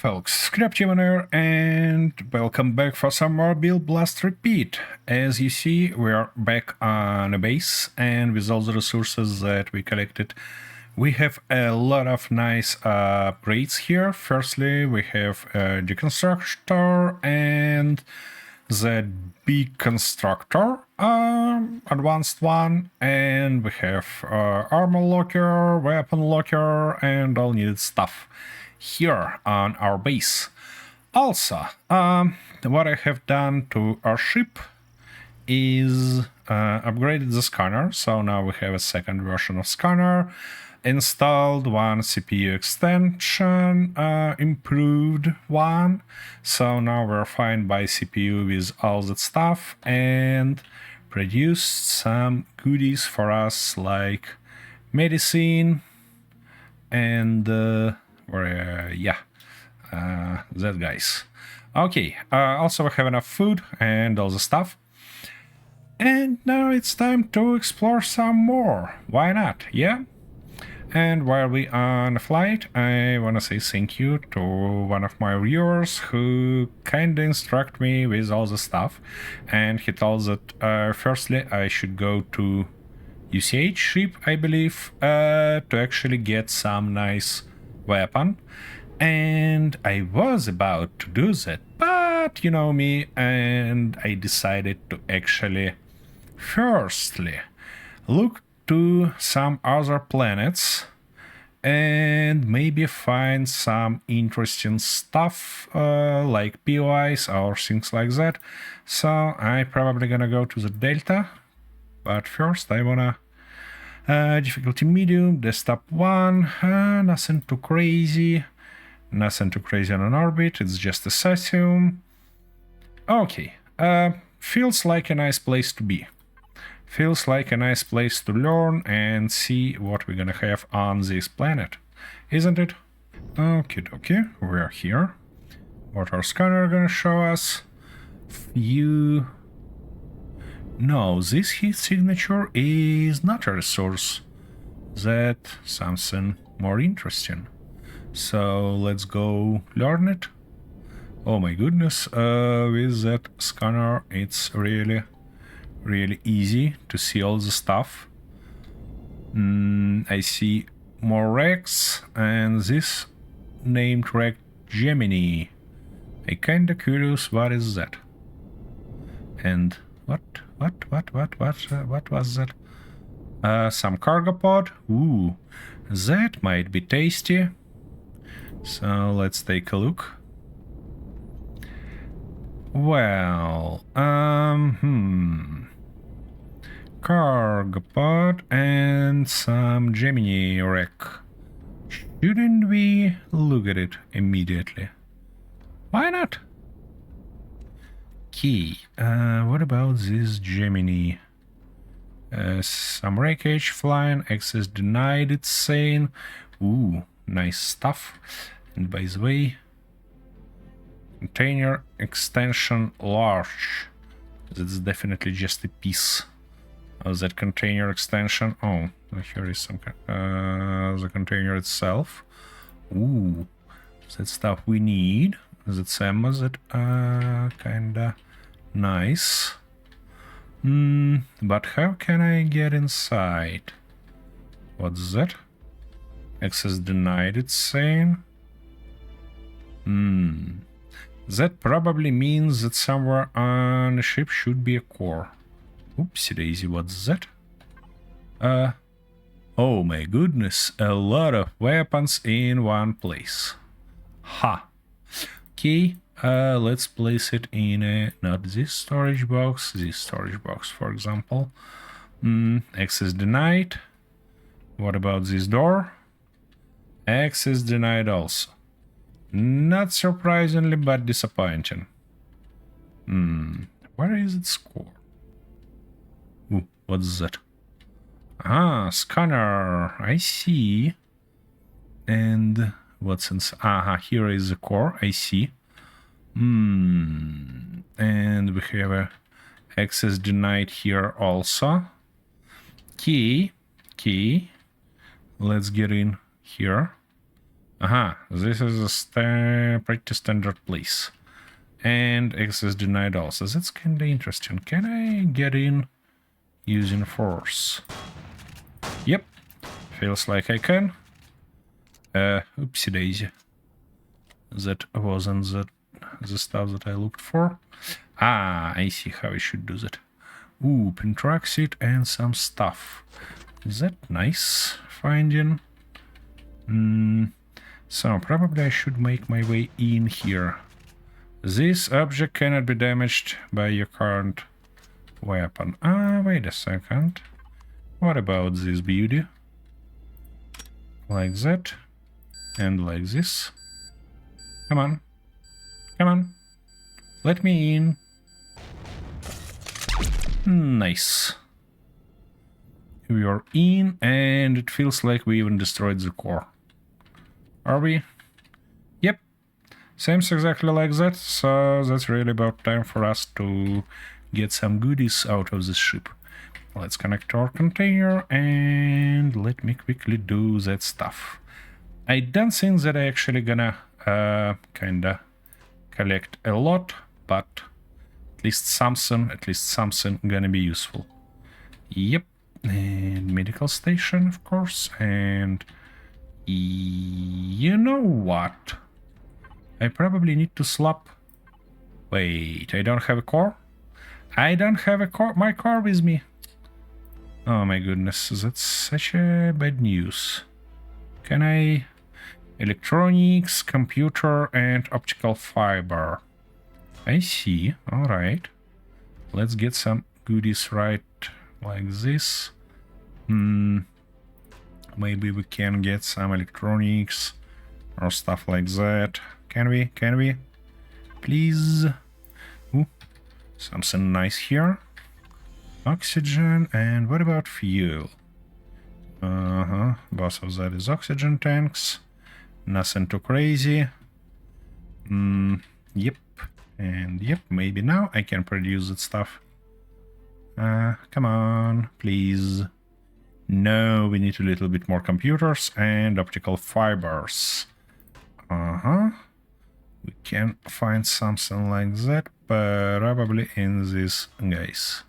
folks, here, and welcome back for some more Build Blast Repeat. As you see, we are back on a base, and with all the resources that we collected, we have a lot of nice upgrades here. Firstly, we have a deconstructor and the big constructor, advanced one, and we have armor locker, weapon locker, and all needed stuff here on our base. Also, what I have done to our ship is upgraded the scanner, so now we have a second version of scanner, installed one CPU extension, improved one, so now we're fine by CPU with all that stuff, and produced some goodies for us like medicine and that guys. Okay, also we have enough food and all the stuff. And now it's time to explore some more. Why not? Yeah? And while we on flight, I wanna say thank you to one of my viewers who kinda instructed me with all the stuff. And he told that firstly I should go to UCH ship, I believe, to actually get some nice weapon, and I was about to do that, but you know me, and I decided to actually firstly look to some other planets and maybe find some interesting stuff like POIs or things like that. So I probably gonna go to the Delta, but first I wanna difficulty medium, desktop 1, nothing too crazy. Nothing too crazy on an orbit, it's just a Saturn. Okay, feels like a nice place to be. Feels like a nice place to learn and see what we're gonna have on this planet, isn't it? Okay, we're here. What our scanner gonna show us? View. No, this heat signature is not a resource. That's something more interesting. So let's go learn it. Oh my goodness, with that scanner it's really easy to see all the stuff. I see more wrecks, and this named wreck Gemini. I'm kinda curious what is that. And what was that? Some cargo pod. Ooh, that might be tasty. So let's take a look. Well, cargo pod and some Gemini wreck. Shouldn't we look at it immediately? Why not? Key. What about this Gemini? Some wreckage flying, access denied, it's saying. Ooh, nice stuff. And by the way, container extension large. That's definitely just a piece of that container extension. Oh, here is some the container itself. Ooh, that stuff we need. That's ammo that kinda nice. But how can I get inside? What's that? Access denied, it's saying. That probably means that somewhere on the ship should be a core. Oopsie daisy, what's that? Oh my goodness, a lot of weapons in one place. Ha! Okay, let's place it in a, not this storage box, for example. Access denied. What about this door? Access denied also. Not surprisingly, but disappointing. Where is its core? Ooh, what's that? Ah, scanner, I see. And what's inside? Here is the core, I see. And we have a access denied here also. Key. Let's get in here. Aha, this is a pretty standard place. And access denied also. That's kinda interesting. Can I get in using force? Yep. Feels like I can. Oopsie daisy. That wasn't the stuff that I looked for. Ah, I see how I should do that. Ooh, pentraxid and some stuff. Is that nice finding? So probably I should make my way in here. This object cannot be damaged by your current weapon. Ah, wait a second. What about this beauty? Like that. And like this. Come on. Come on. Let me in. Nice. We are in, and it feels like we even destroyed the core. Are we? Yep. Seems exactly like that, so that's really about time for us to get some goodies out of this ship. Let's connect our container, and let me quickly do that stuff. I don't think that I actually gonna kinda collect a lot, but at least something gonna be useful. Yep. And medical station, of course, and you know what? I probably need to swap. Wait, I don't have a core? I don't have a core, my core with me. Oh my goodness, that's such a bad news. Can I... Electronics, computer, and optical fiber. I see, alright. Let's get some goodies right like this. Maybe we can get some electronics or stuff like that. Can we? Can we? Please? Ooh, something nice here. Oxygen, and what about fuel? Both of that is oxygen tanks. Nothing too crazy. Yep. And yep, maybe now I can produce that stuff. Come on, please. No, we need a little bit more computers and optical fibers. We can find something like that, probably in these guys.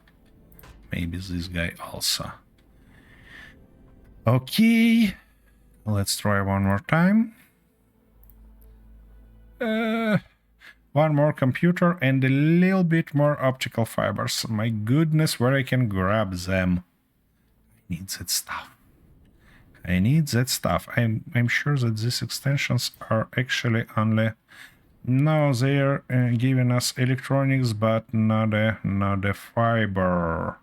Maybe this guy also. Okay, let's try one more time. One more computer and a little bit more optical fibers. My goodness, where I can grab them. I need that stuff. I need that stuff. I'm sure that these extensions are actually only... No, they're giving us electronics, but not a fiber.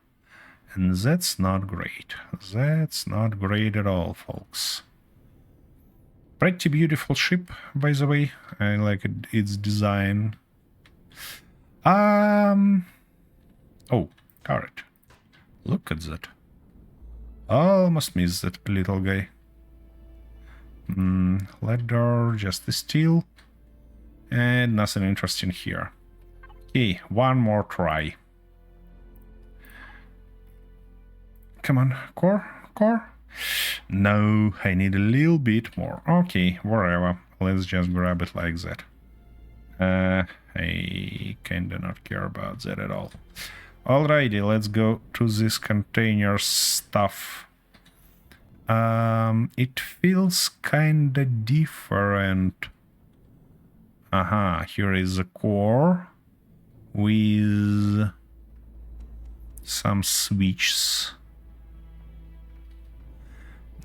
And that's not great. That's not great at all, folks. Pretty beautiful ship, by the way. I like its design. Oh, turret. Look at that. Almost missed that little guy. Ladder, just the steel. And nothing interesting here. Okay, one more try. Come on, core. No, I need a little bit more. Okay, whatever. Let's just grab it like that. I kinda not care about that at all. Alrighty, let's go to this container stuff. It feels kinda different. Here is the core with some switches.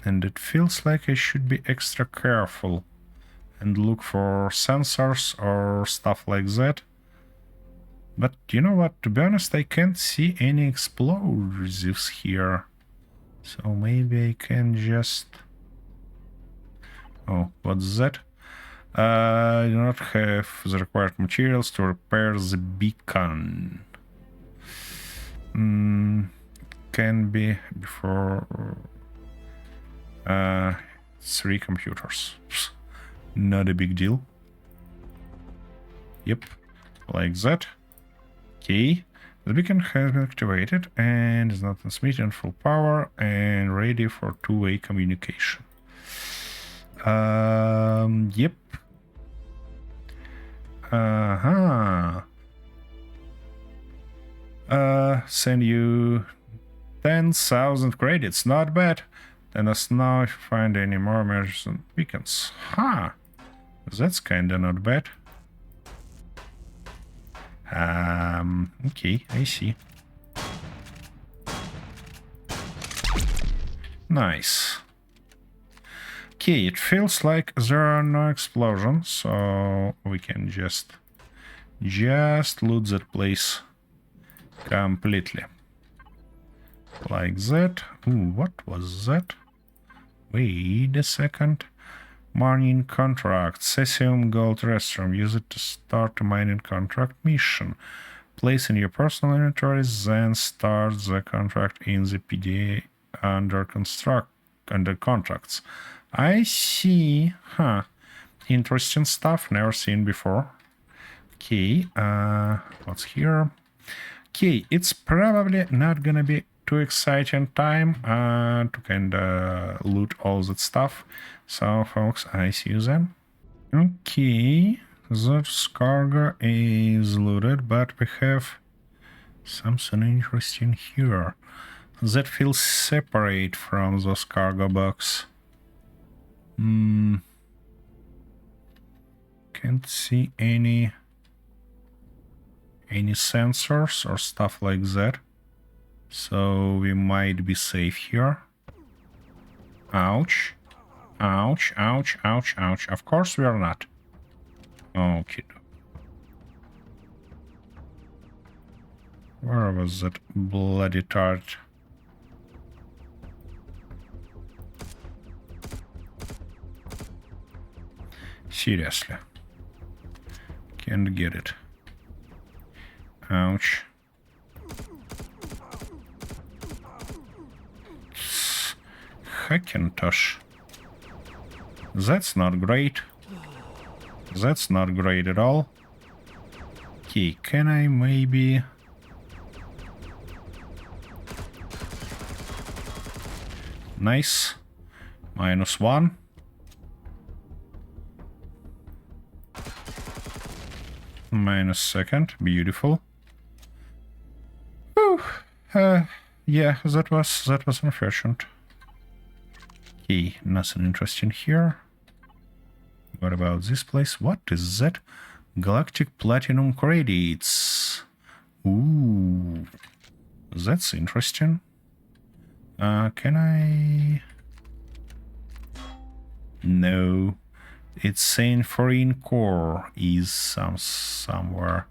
And it feels like I should be extra careful and look for sensors or stuff like that. But you know what, to be honest, I can't see any explosives here. So maybe I can just... Oh, what's that? I do not have the required materials to repair the beacon. Can be before... 3 computers. Not a big deal. Yep, like that. Okay, the beacon has been activated and is now transmitting full power and ready for two-way communication. Yep. Send you 10,000 credits. Not bad. Let us know if you find any more measures and beacons. Huh. That's kinda not bad. Okay, I see. Nice. Okay, it feels like there are no explosions, so we can just loot that place completely. Like that. Ooh, what was that? Wait a second. Mining contract. Cesium gold restroom. Use it to start a mining contract mission. Place in your personal inventory, then start the contract in the PDA under contracts. I see. Huh. Interesting stuff. Never seen before. Okay. What's here? Okay, it's probably not gonna be too exciting time to kinda loot all that stuff. So, folks, I see you then. Okay, that cargo is looted, but we have something interesting here. That feels separate from those cargo box. Can't see any sensors or stuff like that, so we might be safe here. Ouch. Ouch, ouch, ouch, ouch. Of course we are not. Okay. Where was that bloody tart? Seriously. Can't get it. Ouch. Hackintosh. That's not great. That's not great at all. Okay, can I maybe... Nice. -1. -2. Beautiful. Whew. Yeah, that was unfortunate. Okay, nothing interesting here. What about this place? What is that? Galactic Platinum credits. Ooh, that's interesting. Can I... No. It's saying foreign core is somewhere.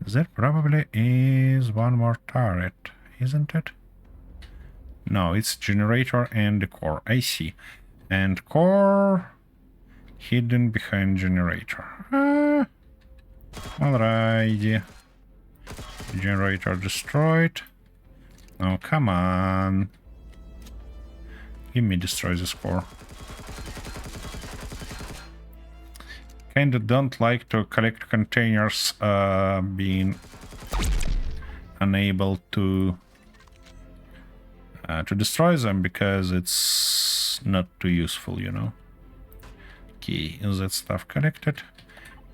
That probably is one more turret, isn't it? No, it's generator and the core. I see. And core hidden behind generator. Alrighty. Generator destroyed. Oh, come on. Give me destroy this core. Kinda don't like to collect containers being unable to destroy them because it's not too useful, you know. Okay, is that stuff collected?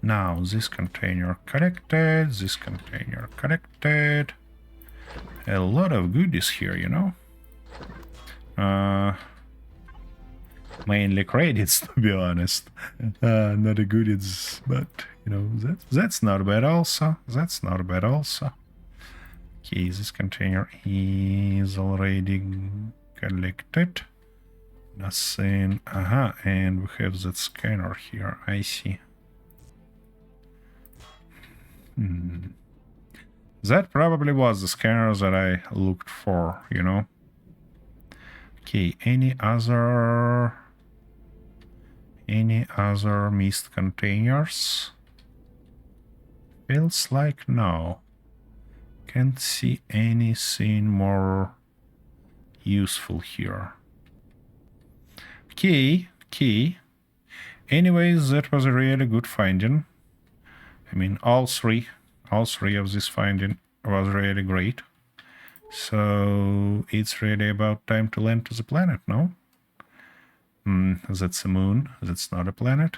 Now this container collected, this container collected. A lot of goodies here, you know. Mainly credits, to be honest. Not the goodies, but you know, that's not bad also. That's not bad also. Okay, this container is already collected. Nothing. And we have that scanner here. I see. That probably was the scanner that I looked for, you know. Okay, any other missed containers? Feels like no. Can't see anything more useful here. Okay. Anyways, that was a really good finding. I mean, all three of this finding was really great. So it's really about time to land to the planet, no? That's a moon. That's not a planet.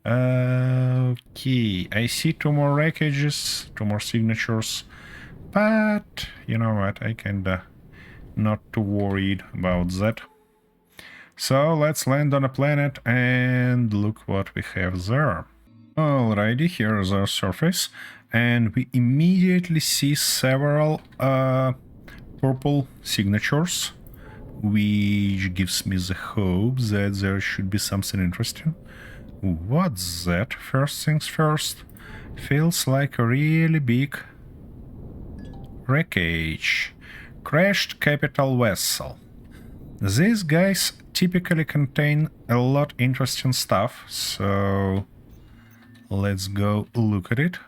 Okay, I see 2 more wreckages, 2 more signatures. But, you know what, I kinda not too worried about that. So let's land on a planet and look what we have there. Alrighty, here's our surface, and we immediately see several purple signatures, which gives me the hope that there should be something interesting. What's that? First things first, feels like a really big wreckage. Crashed capital vessel. These guys typically contain a lot interesting stuff, so let's go look at it.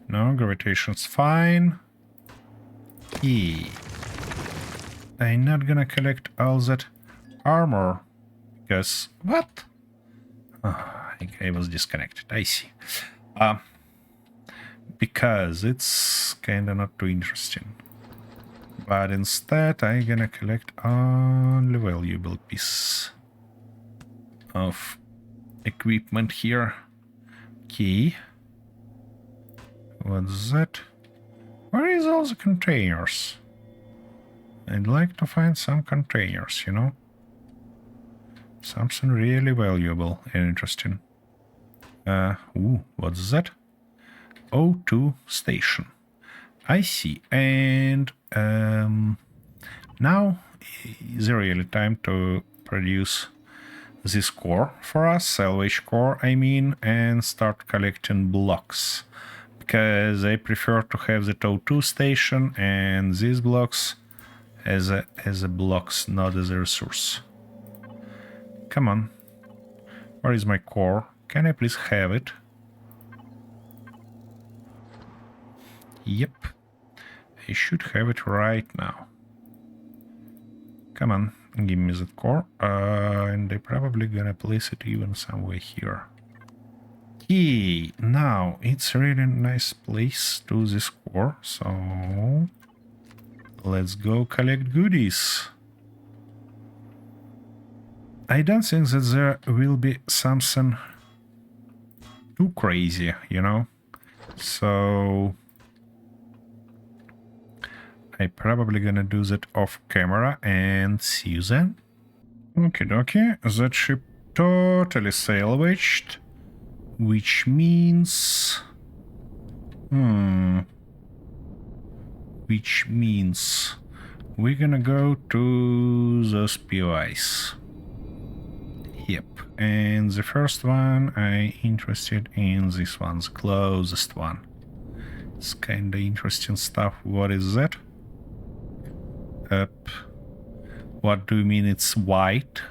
No, gravitation's fine. I'm not gonna collect all that armor, because... What? Oh, I was disconnected, I see. Because it's kinda not too interesting. But instead, I'm gonna collect only valuable piece of equipment here. Okay. What's that? Where is all the containers? I'd like to find some containers, you know? Something really valuable and interesting. What's that? O2 station. I see. And now is really time to produce this core for us, salvage core, I mean, and start collecting blocks. Because I prefer to have the O2 station and these blocks as a blocks, not as a resource. Come on. Where is my core? Can I please have it? Yep. I should have it right now. Come on, give me that core. And I'm probably gonna place it even somewhere here. Okay, now it's a really nice place to this core, so let's go collect goodies. I don't think that there will be something too crazy, you know? So I'm probably gonna do that off camera and see you then. Okie dokie, that ship totally salvaged, which means... Which means we're gonna go to those POIs. Yep, and the first one I'm interested in, this one, the closest one. It's kinda interesting stuff. What is that? What do you mean it's white?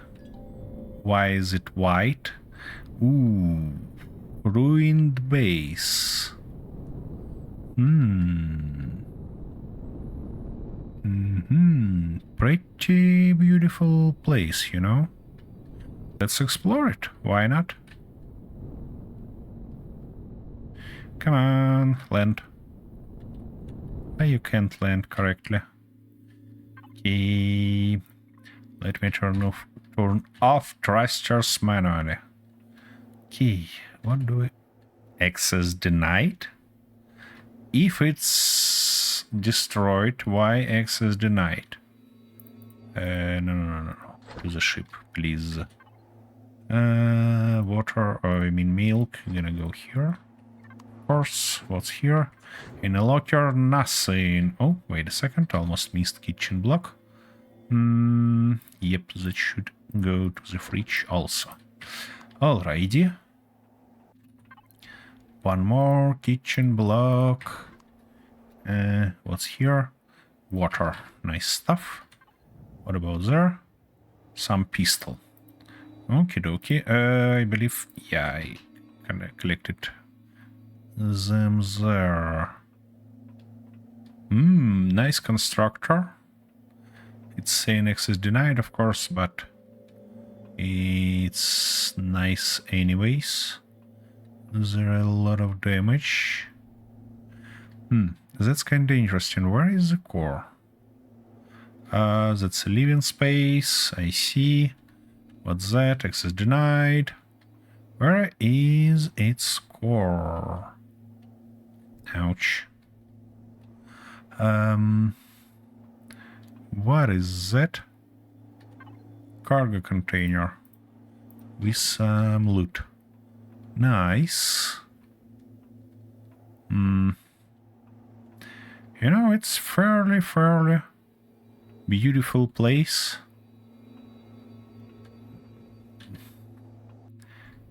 Why is it white? Ooh, ruined base. Pretty beautiful place, you know? Let's explore it. Why not? Come on, land. Oh, you can't land correctly. Okay. Let me turn off thrusters manually. Okay, what do we... Access denied? If it's destroyed, why access denied? No. To the ship, please. Water, I mean milk, I'm gonna go here. Of course, what's here? In a locker, nothing. Oh, wait a second, almost missed kitchen block. Yep, that should go to the fridge also. Alrighty. One more kitchen block. What's here? Water. Nice stuff. What about there? Some pistol. Okie dokie. I believe, yeah, I kinda collected them there. Nice constructor. It's saying access denied, of course, but it's nice anyways. There are a lot of damage. That's kind of interesting. Where is the core? That's a living space. I see. What's that? Access denied. Where is its core? Ouch. What is that? Cargo container with some loot. Nice. You know, it's fairly beautiful place.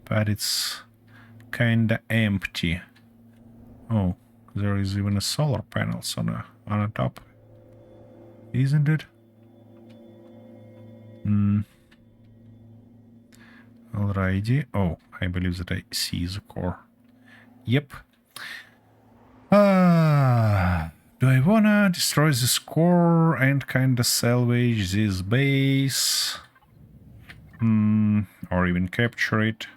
But it's kinda empty. Oh, there is even a solar panels on the top. Isn't it? Alrighty. Oh, I believe that I see the core. Yep. Do I wanna destroy this core and kinda salvage this base? Or even capture it?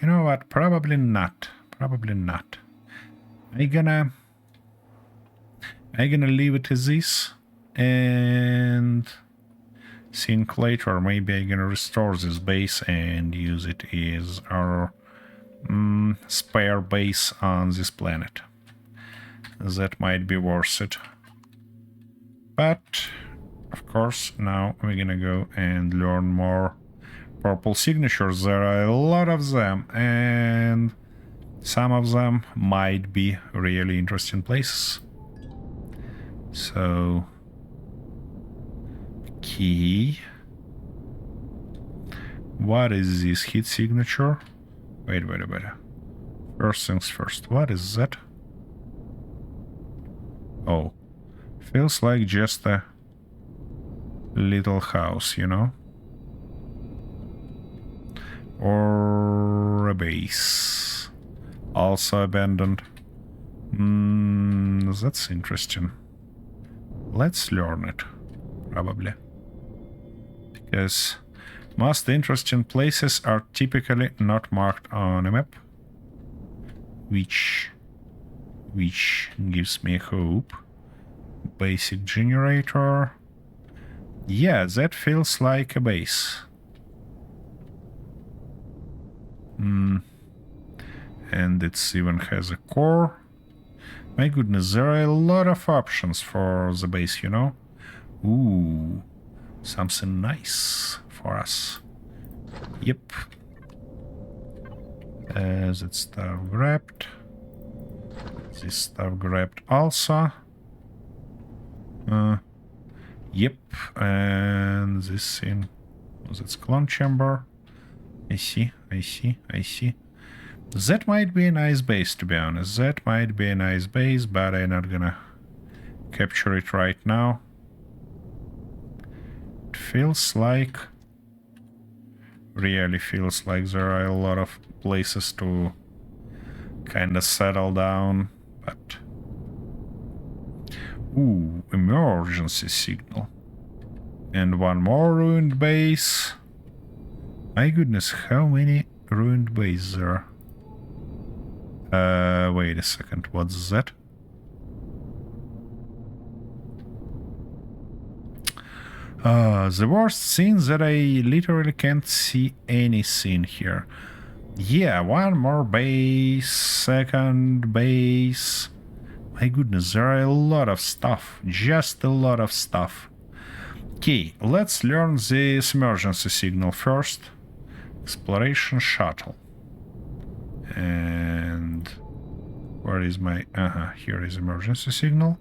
You know what? Probably not. Probably not. I'm gonna leave it as this and think later. Maybe I'm gonna restore this base and use it as our spare base on this planet. That might be worth it. But of course, now we're gonna go and learn more purple signatures. There are a lot of them, and some of them might be really interesting places. So, key. What is this heat signature? Wait. First things first. What is that? Oh, feels like just a little house, you know? Or a base. Also abandoned. That's interesting. Let's learn it, probably. Because most interesting places are typically not marked on a map. Which gives me hope. Basic generator. Yeah, that feels like a base. And it even has a core. My goodness, there are a lot of options for the base, you know? Ooh, something nice for us. Yep. That stuff grabbed. This stuff grabbed also. Yep, and this thing. That's clone chamber. I see. That might be a nice base, to be honest. That might be a nice base, but I'm not gonna capture it right now. It feels like... really feels like there are a lot of places to kinda settle down, but... Ooh, emergency signal. And one more ruined base. My goodness, how many ruined bases there are? Wait a second, what's that? The worst thing that I literally can't see anything here. Yeah, one more base, second base. My goodness, there are a lot of stuff, just a lot of stuff. Okay, let's learn this emergency signal first. Exploration shuttle. And where is my... here is emergency signal.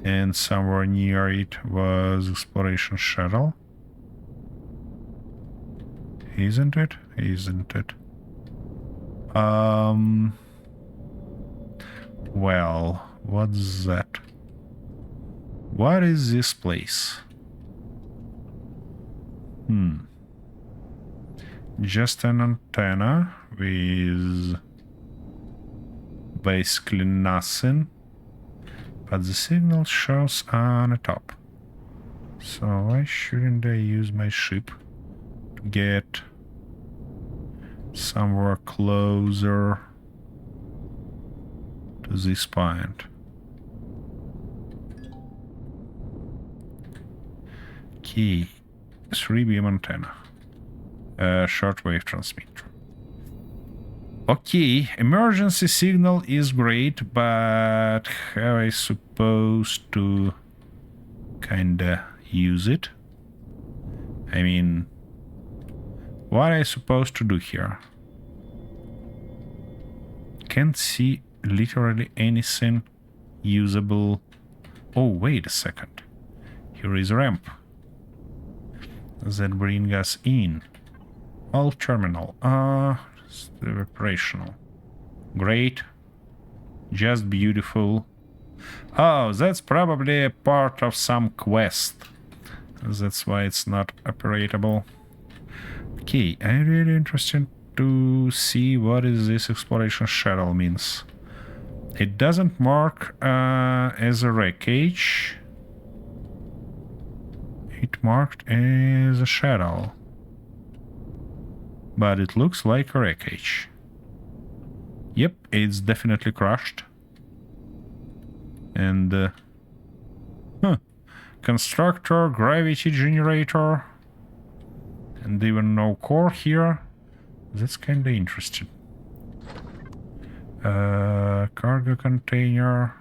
And somewhere near it was exploration shuttle. Isn't it? Isn't it? Well, what's that? What is this place? Just an antenna with basically nothing, but the signal shows on the top. So why shouldn't I use my ship to get somewhere closer to to this point. Okay, 3-beam antenna. Shortwave transmitter. Okay, emergency signal is great, but how I supposed to kinda use it? I mean, what I supposed to do here? Can't see literally anything usable. Oh, wait a second. Here is a ramp that bring us in. All terminal. Still operational. Great. Just beautiful. Oh, that's probably a part of some quest. That's why it's not operatable. Okay, I'm really interested to see what is this exploration shuttle means. It doesn't mark as a wreckage. It marked as a shuttle. But it looks like a wreckage. Yep, it's definitely crushed. And constructor, gravity generator, and even no core here. That's kinda interesting. Cargo container.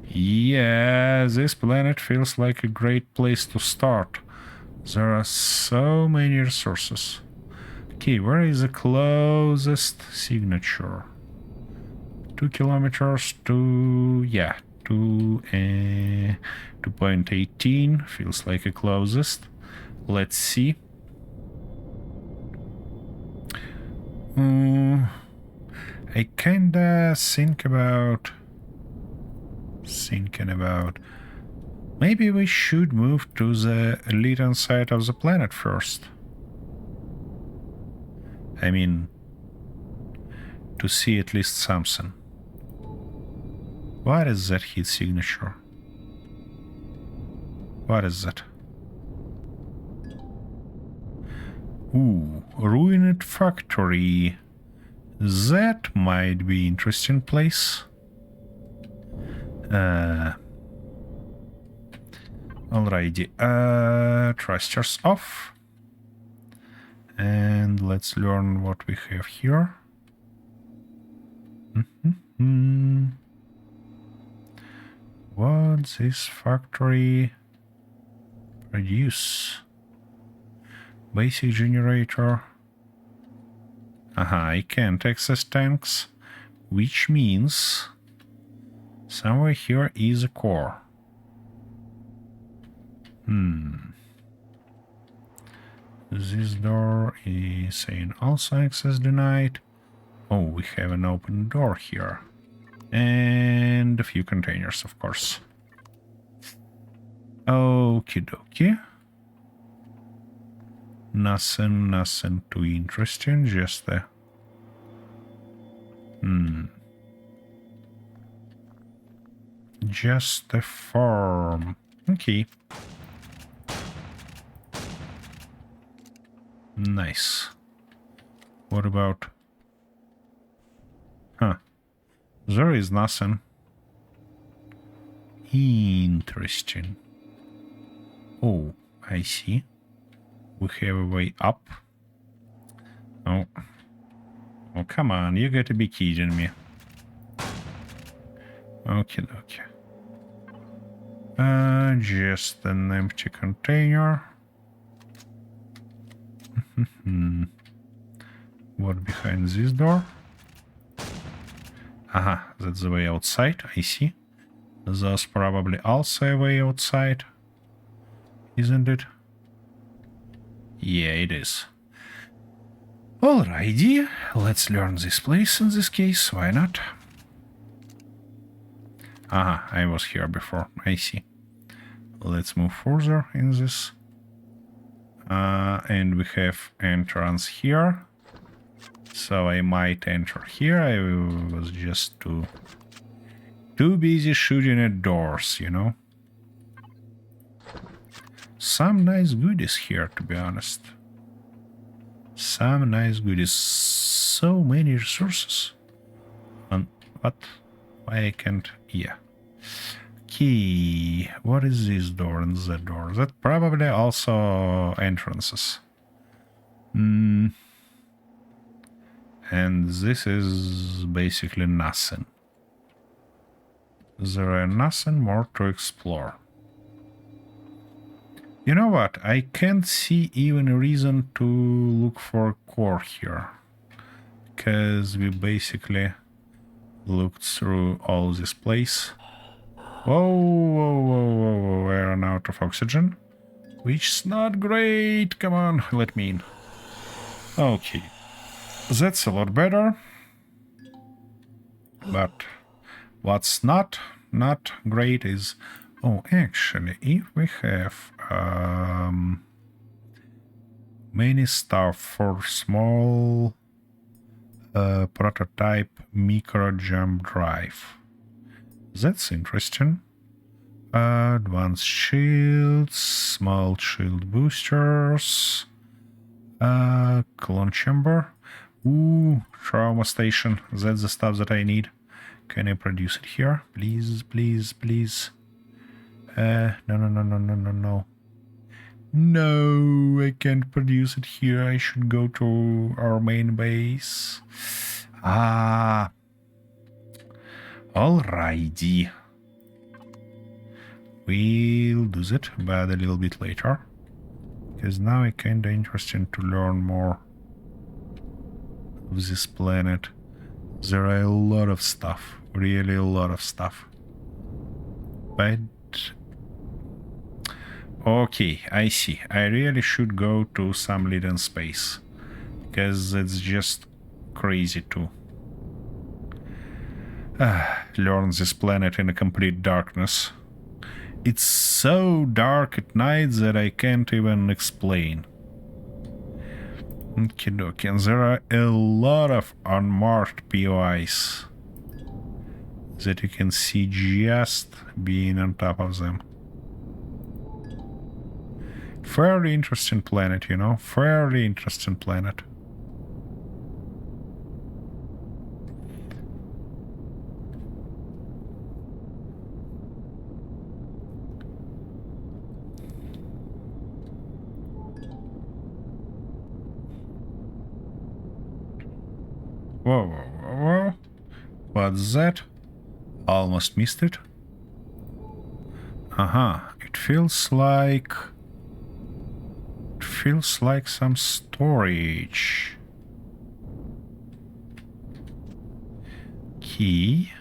Yeah, this planet feels like a great place to start. There are so many resources. Okay, where is the closest signature? 2 kilometers to... yeah, to 2.18. Feels like the closest. Let's see. I kinda thinking about maybe we should move to the eastern side of the planet first. I mean, to see at least something. What is that heat signature? What is that? Ooh, ruined factory. That might be interesting place. Alrighty, thrusters off. And let's learn what we have here. What this factory produce? Basic generator. I can't access tanks, which means somewhere here is a core. This door is saying also access denied. Oh, we have an open door here. And a few containers, of course. Okie dokie. Nothing too interesting, just a... just a farm. Okay. Nice. What about... there is nothing. Interesting. Oh, I see. We have a way up. Oh. Oh, come on, you gotta be kidding me. Okay. Just an empty container. What behind this door? That's the way outside, I see. There's probably also a way outside. Isn't it? Yeah, it is. Alrighty, let's learn this place in this case, why not? I was here before, I see. Let's move further in this. And we have entrance here. So I might enter here. I was just too busy shooting at doors, you know. Some nice goodies here, to be honest. Some nice goodies. so many resources. And what? Why I can't? Yeah. Key. What is this door and that door? That probably also entrances. And this is basically nothing. There are nothing more to explore. You know what? I can't see even a reason to look for a core here. Because we basically looked through all this place. Whoa, whoa, whoa, whoa, whoa, I ran out of oxygen. Which is not great. Come on, let me in. Okay. That's a lot better. But what's not great is... Oh, actually, if we have many stuff for small prototype micro jump drive. That's interesting. Advanced shields, small shield boosters, clone chamber. Ooh, trauma station. That's the stuff that I need. Can I produce it here? Please, please, please. No. No, I can't produce it here. I should go to our main base. Ah. Alrighty. We'll do that, but a little bit later. Because now it's kinda interesting to learn more of this planet. There are a lot of stuff. Really a lot of stuff. But... Okay, I see. I really should go to some lead space. Because it's just crazy to learn this planet in a complete darkness. It's so dark at night that I can't even explain. Okie and there are a lot of unmarked POIs that you can see just being on top of them. Fairly interesting planet, you know? Fairly interesting planet. Whoa, whoa, whoa, whoa. What's that? Almost missed it. It feels like... It feels like some storage. Key.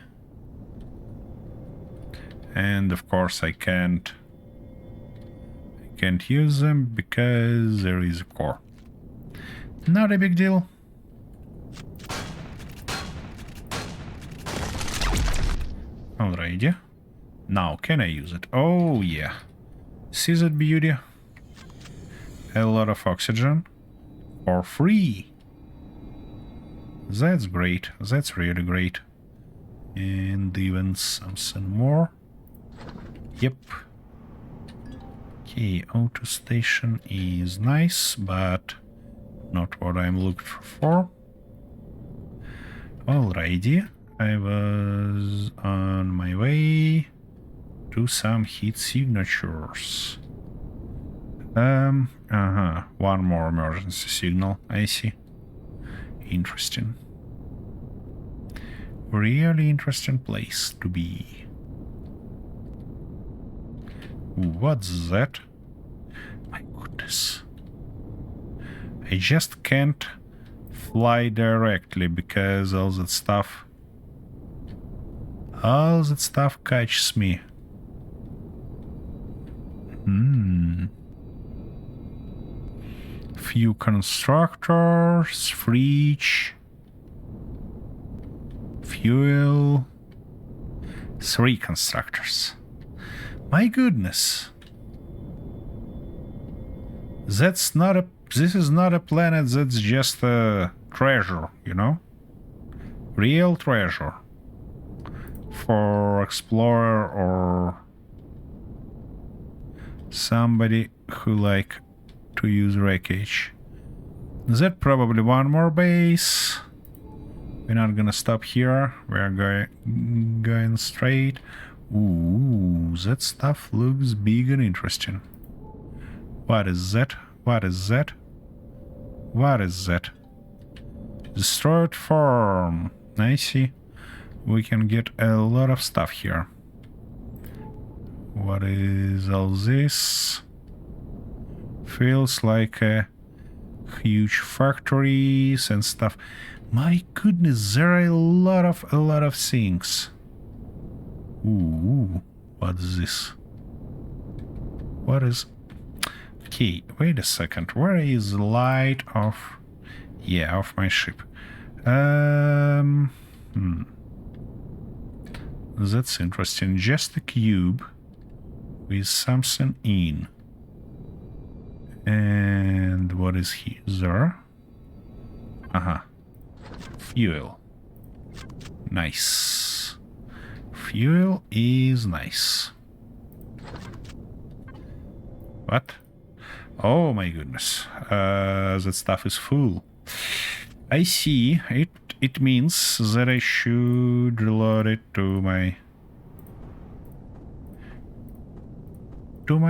And of course I can't use them because there is a core. Not a big deal. Alrighty. Now, can I use it? Oh, yeah. See that beauty? A lot of oxygen. For free. That's great. That's really great. And even something more. Yep. Okay, auto station is nice, but not what I'm looking for. Alrighty. I was on my way to some heat signatures. One more emergency signal, I see. Interesting. Really interesting place to be. What's that? My goodness. I just can't fly directly because all that stuff catches me. Few constructors, fridge, fuel, 3 constructors. My goodness. This is not a planet that's just a treasure, you know? Real treasure. For explorer or somebody who like to use wreckage. That probably one more base. We're not gonna stop here. We're going straight. Ooh, that stuff looks big and interesting. What is that? What is that? What is that? Destroyed farm. I see. We can get a lot of stuff here. What is all this? Feels like a huge factories and stuff. My goodness, there are a lot of things. Ooh, what is this? What is... Okay, wait a second. Where is the light of... Yeah, of my ship. That's interesting. Just a cube with something in. And what is here? There? Fuel. Nice. Fuel is nice. What? Oh my goodness. That stuff is full. I see. It means that I should reload it to my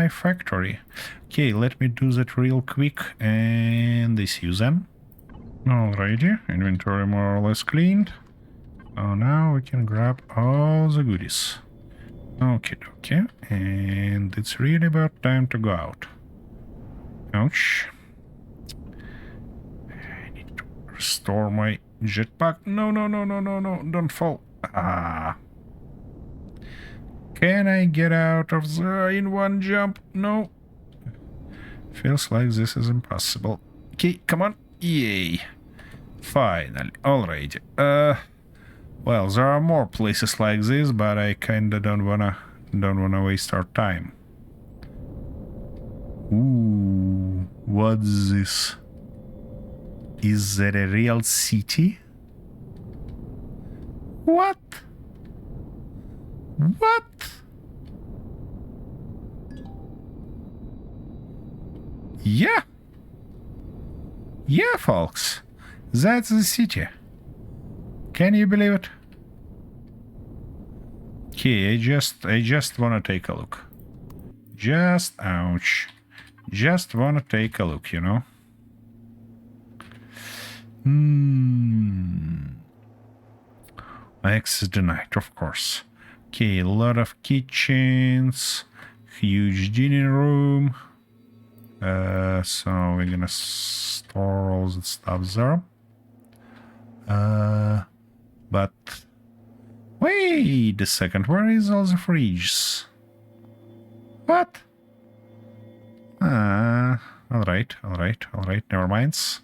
factory. Okay, let me do that real quick and this use them. Alrighty, inventory more or less cleaned. So now we can grab all the goodies. Okay, and it's really about time to go out. Ouch. I need to restore my jetpack. No, don't fall. Ah. Can I get out of there in one jump? No. Feels like this is impossible. Okay, come on. Yay. Finally. Alright. Well, there are more places like this, but I kinda don't wanna waste our time. Ooh, what's this? Is that a real city? What? What? Yeah. Yeah, folks. That's the city. Can you believe it? Okay, I just wanna take a look. Ouch. Just wanna take a look, you know? Access denied, of course. Okay, a lot of kitchens, huge dining room. So we're gonna store all the stuff there. But wait a second, where is all the fridges? What? Alright, never mind.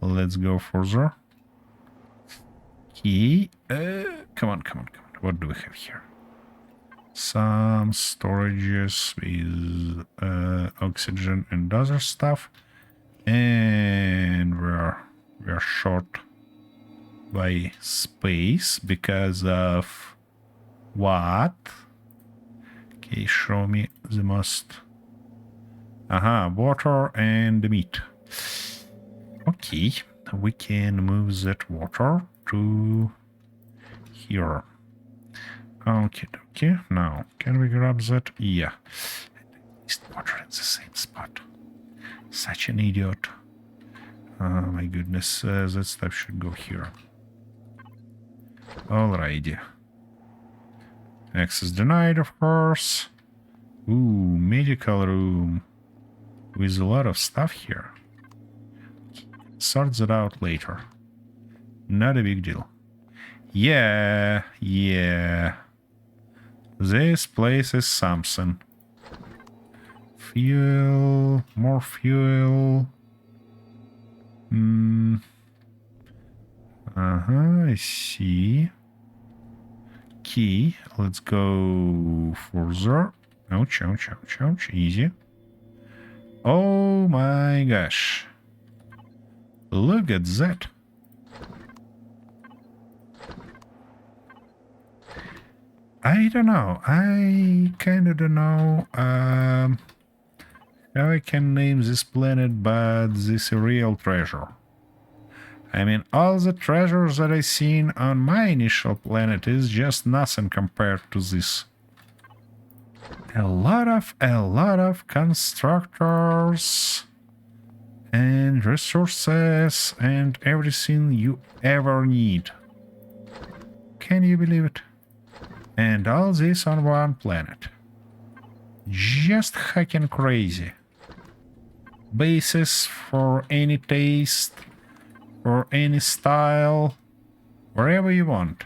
Let's go further. Okay, come on. What do we have here? Some storages with oxygen and other stuff. And we're short by space because of what? Okay, show me the most. Water and meat. Okay, we can move that water to here. Okay. Now, can we grab that? Yeah. At least water in the same spot. Such an idiot. Oh my goodness, that stuff should go here. Alrighty. Access denied, of course. Ooh, medical room. With a lot of stuff here. Sort that out later. Not a big deal. Yeah. This place is something. Fuel, more fuel. I see. Key. Let's go further. Ouch. Easy. Oh my gosh. Look at that. I don't know. I kind of don't know how I can name this planet, but this is a real treasure. I mean, all the treasures that I seen on my initial planet is just nothing compared to this. A lot of constructors and resources and everything you ever need. Can you believe it? And all this on one planet. Just heckin' crazy. Bases for any taste, for any style, wherever you want.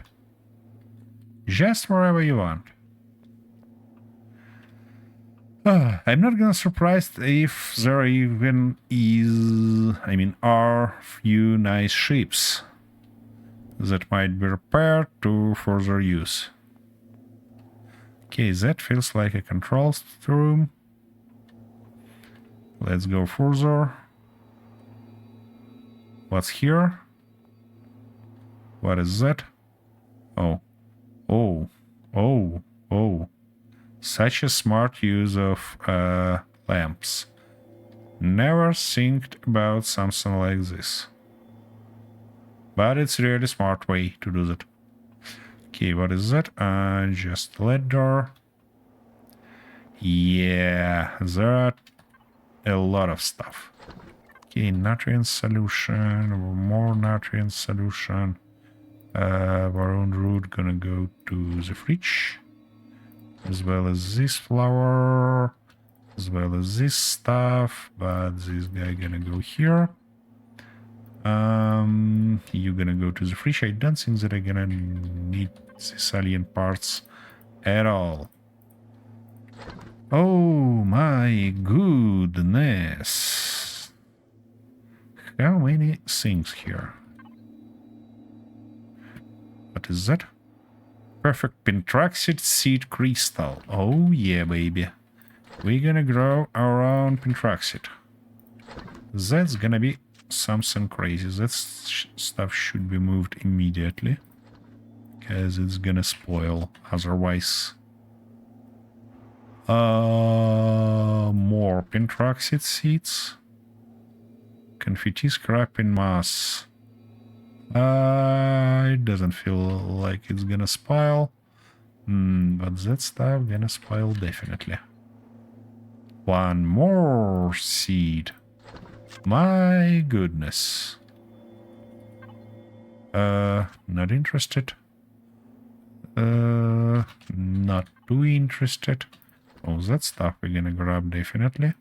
Just wherever you want. I'm not gonna surprised if there even are few nice ships that might be repaired to further use. Okay, that feels like a control room. Let's go further. What's here? What is that? Oh. Oh. Oh. Oh. Such a smart use of lamps. Never think about something like this. But it's really smart way to do that. Okay, what is that? Just ladder. Yeah, there are a lot of stuff. Okay, nutrient solution, more nutrient solution. Maroon root gonna go to the fridge. As well as this flower. As well as this stuff. But this guy gonna go here. You're gonna go to the fridge. I don't think that I'm gonna need these alien parts at all. Oh my goodness. How many things here? What is that? Perfect pentraxid seed crystal. Oh yeah, baby. We're gonna grow our own pentraxid. That's gonna be something crazy. That stuff should be moved immediately. Because it's gonna spoil otherwise. More pentraxid seeds. Confetti scrap in mass. It doesn't feel like it's gonna spoil. But that stuff gonna spoil definitely. One more seed. My goodness. Not interested. Not too interested. Oh, that stuff we're gonna grab definitely.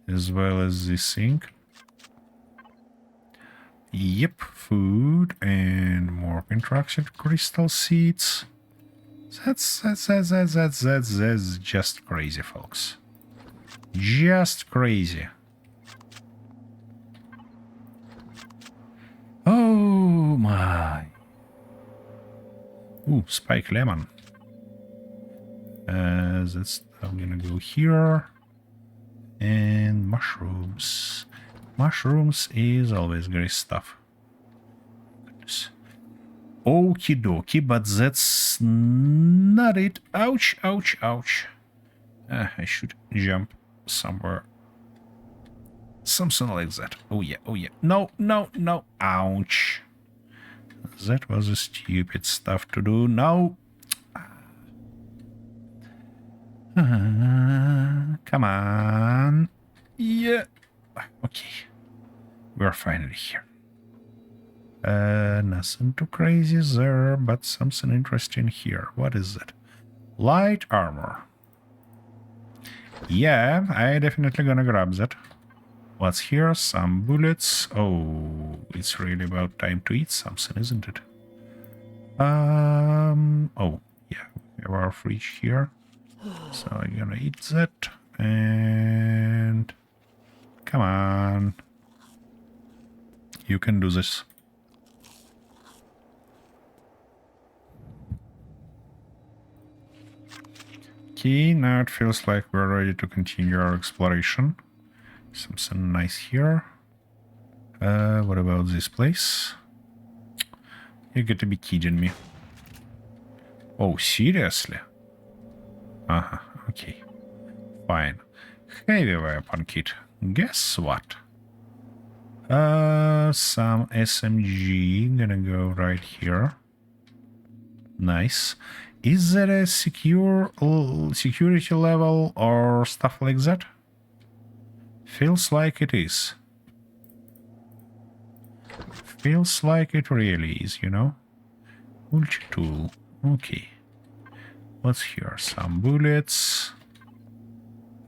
As well as this thing. Yep, food and more pentraxid crystal seeds. That's just crazy, folks. Just crazy. Oh my. Ooh, spike lemon. That's I'm gonna go here. And mushrooms. Mushrooms is always great stuff. Goodness. Okie dokie, but that's not it. Ouch, ouch, ouch. I should jump somewhere. Something like that. Oh yeah, oh yeah. No, no, no. Ouch. That was a stupid stuff to do. No. Come on. Yeah. Okay. We're finally here. Nothing too crazy there, but something interesting here. What is it? Light armor. Yeah, I definitely gonna grab that. What's here? Some bullets. Oh, it's really about time to eat something, isn't it? Oh, yeah, we have our fridge here. So I'm gonna eat that. And come on. You can do this. Okay, now it feels like we're ready to continue our exploration. Something nice here. What about this place? You got to be kidding me. Oh, seriously? Uh-huh, okay. Fine. Heavy weapon kit. Guess what? Some SMG. Gonna go right here. Nice. Is that a security level or stuff like that? Feels like it is. Feels like it really is, you know? Multi-tool. Okay. What's here? Some bullets.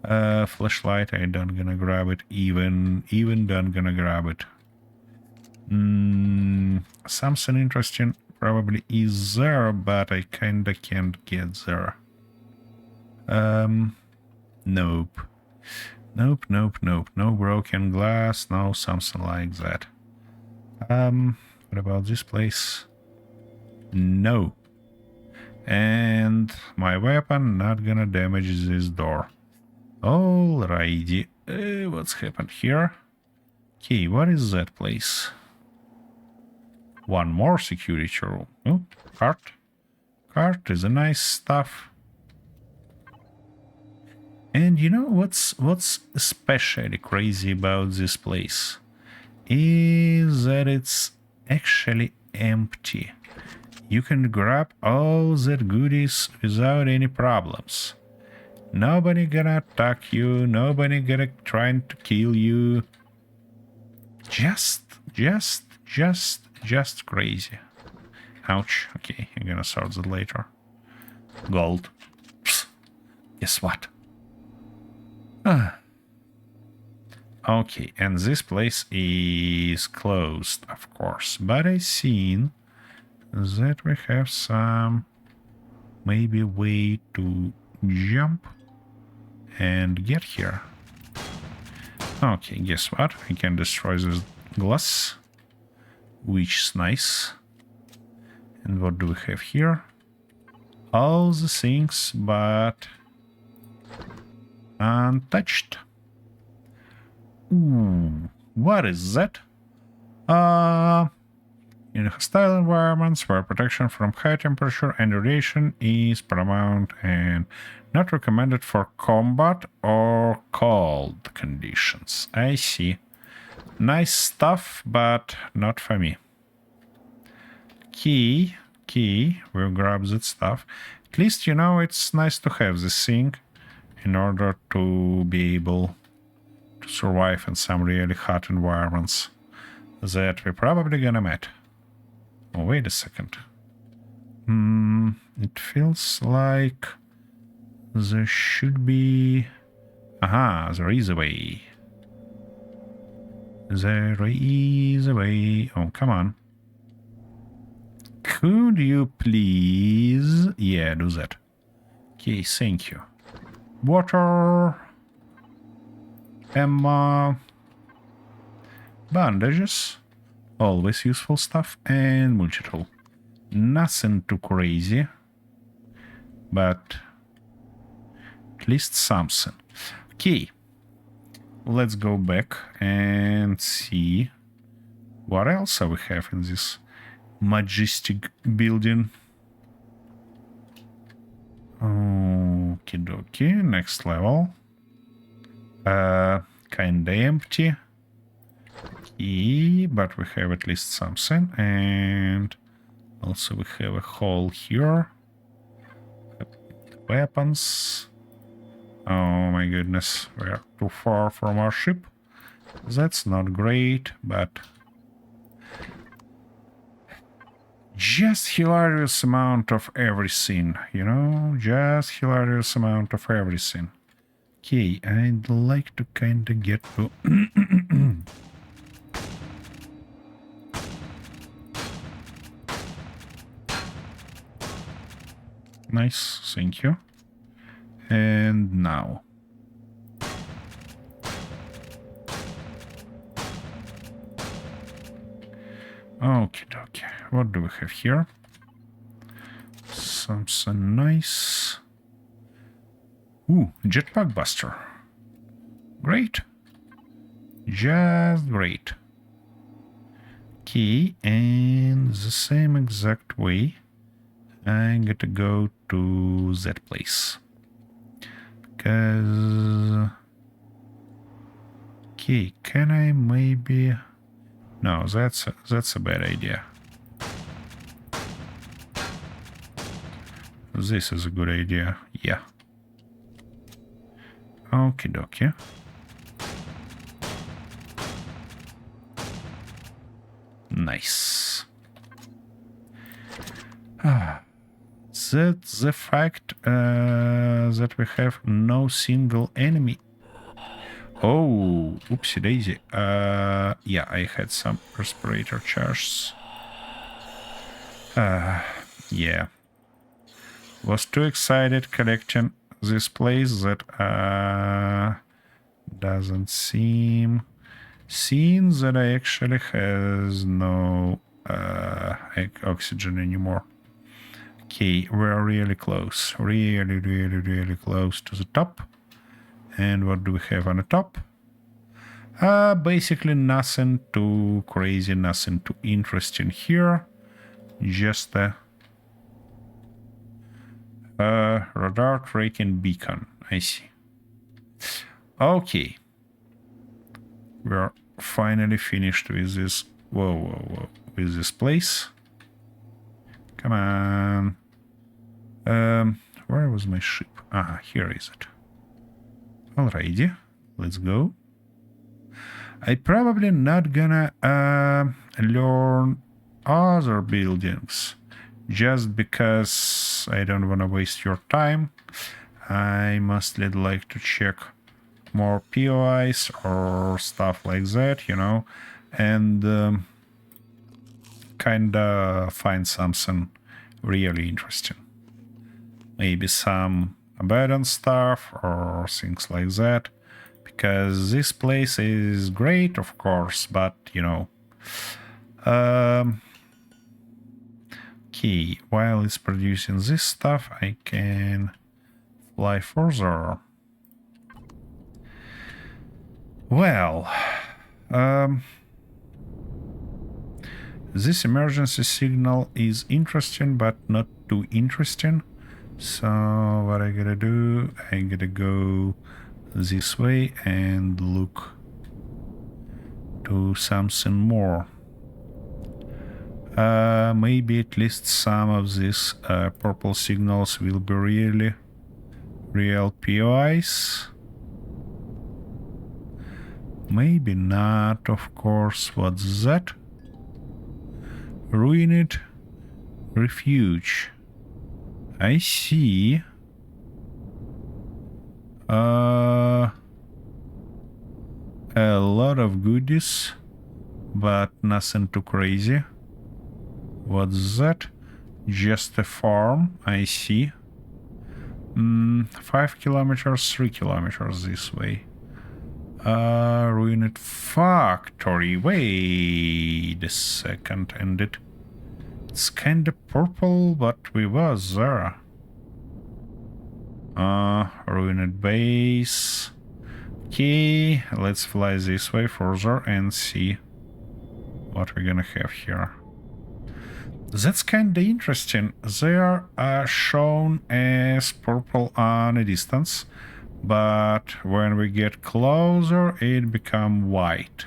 Flashlight. I don't gonna grab it. Even don't gonna grab it. Something interesting probably is there, but I kinda can't get there. Nope. Nope. No broken glass. No something like that. What about this place? No. And my weapon not gonna damage this door. Alrighty. What's happened here? Okay, what is that place? One more security room. Oh, cart. Cart is a nice stuff. And you know what's especially crazy about this place? Is that it's actually empty. You can grab all that goodies without any problems. Nobody gonna attack you, nobody gonna trying to kill you. Just crazy. Ouch. Okay, I'm gonna sort that later. Gold. Psst. Guess what? Okay, and this place is closed, of course. But I seen that we have some maybe way to jump and get here. Okay, guess what? I can destroy this glass, which is nice. And what do we have here? All the things, but untouched. Ooh, what is that? In hostile environments where protection from high temperature and radiation is paramount and not recommended for combat or cold conditions. I see. Nice stuff, but not for me. Key. We'll grab that stuff. At least, you know, it's nice to have this thing in order to be able to survive in some really hot environments that we're probably gonna meet. Oh, wait a second. It feels like there should be... Aha, there is a way. There is a way. Oh, come on. Could you please... Yeah, do that. Okay, thank you. Water. Ammo. Bandages. Always useful stuff. And multi-tool. Nothing too crazy. But at least something. Okay. Let's go back and see what else we have in this majestic building. Okie dokie. Next level. Kinda empty. But we have at least something. And also we have a hole here. Weapons. Oh my goodness, we're too far from our ship. That's not great, but just hilarious amount of everything, you know? Just hilarious amount of everything. Okay, I'd like to kinda get to... Nice, thank you. And now. Okay, okay. What do we have here? Something nice. Ooh, jetpack buster. Great. Just great. Okay, and the same exact way, I'm going to go to that place. Because... Okay, can I maybe No, that's a bad idea. This is a good idea. Yeah. Okie dokie. Nice. That's the fact that we have no single enemy. Oh, oopsie daisy. Yeah, I had some respirator charges. Yeah. Was too excited collecting this place that doesn't seem that I actually has no oxygen anymore. Okay, we're really close. Really close to the top. And what do we have on the top? Basically nothing too crazy, nothing too interesting here. Just a radar tracking beacon. I see. Okay. We're finally finished with this. Whoa. With this place. Come on. Where was my ship? Ah, here is it. Alrighty. Let's go. I probably not gonna learn other buildings just because I don't want to waste your time. I mostly like to check more POIs or stuff like that, you know, and kinda find something really interesting. Maybe some abandoned stuff or things like that. Because this place is great, of course, but, you know. Okay, while it's producing this stuff, I can fly further. Well, this emergency signal is interesting, but not too interesting. So what I gotta do, I gotta go this way and look to something more. Maybe at least some of these purple signals will be really real POIs. Maybe not, of course. What's that? Ruined refuge. I see. A lot of goodies, but nothing too crazy. What's that? Just a farm, I see. 5 kilometers, 3 kilometers this way. Ruined factory. Wait a second, and it's kinda purple, but we was there. Ruined base. Okay, let's fly this way further and see what we're gonna have here. That's kinda interesting. They are shown as purple on a distance, but when we get closer, it becomes white.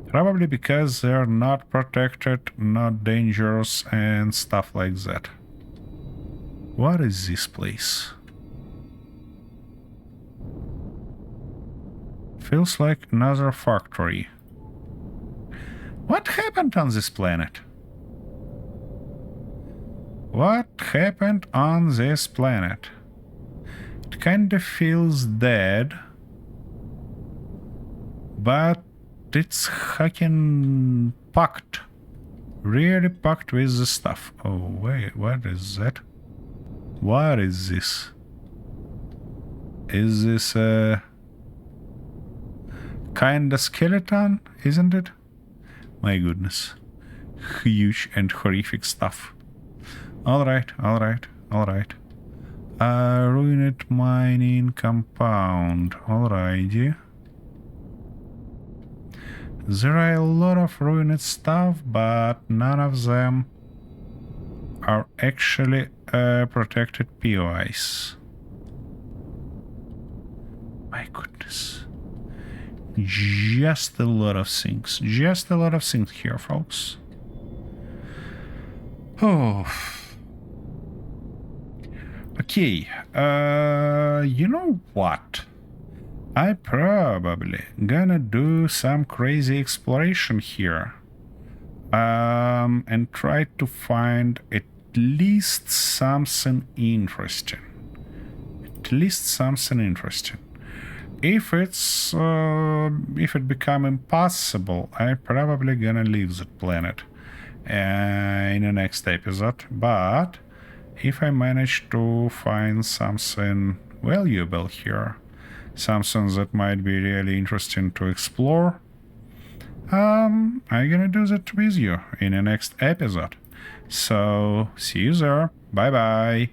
Probably because they're not protected, not dangerous, and stuff like that. What is this place? Feels like another factory. What happened on this planet? What happened on this planet? It kinda feels dead, but it's fucking packed. Really packed with the stuff. Oh, wait, what is that? What is this? Is this a kinda skeleton, isn't it? My goodness. Huge and horrific stuff. Alright. Ruined mining compound. Alrighty. There are a lot of ruined stuff, but none of them are actually protected POIs. My goodness. Just a lot of things. Just a lot of things here, folks. Oh. Okay. You know what? I probably gonna do some crazy exploration here. And try to find at least something interesting. At least something interesting. If it become impossible, I probably gonna leave that planet in the next episode. But if I manage to find something valuable here, something that might be really interesting to explore, I'm gonna do that with you in the next episode. So see you there. Bye bye.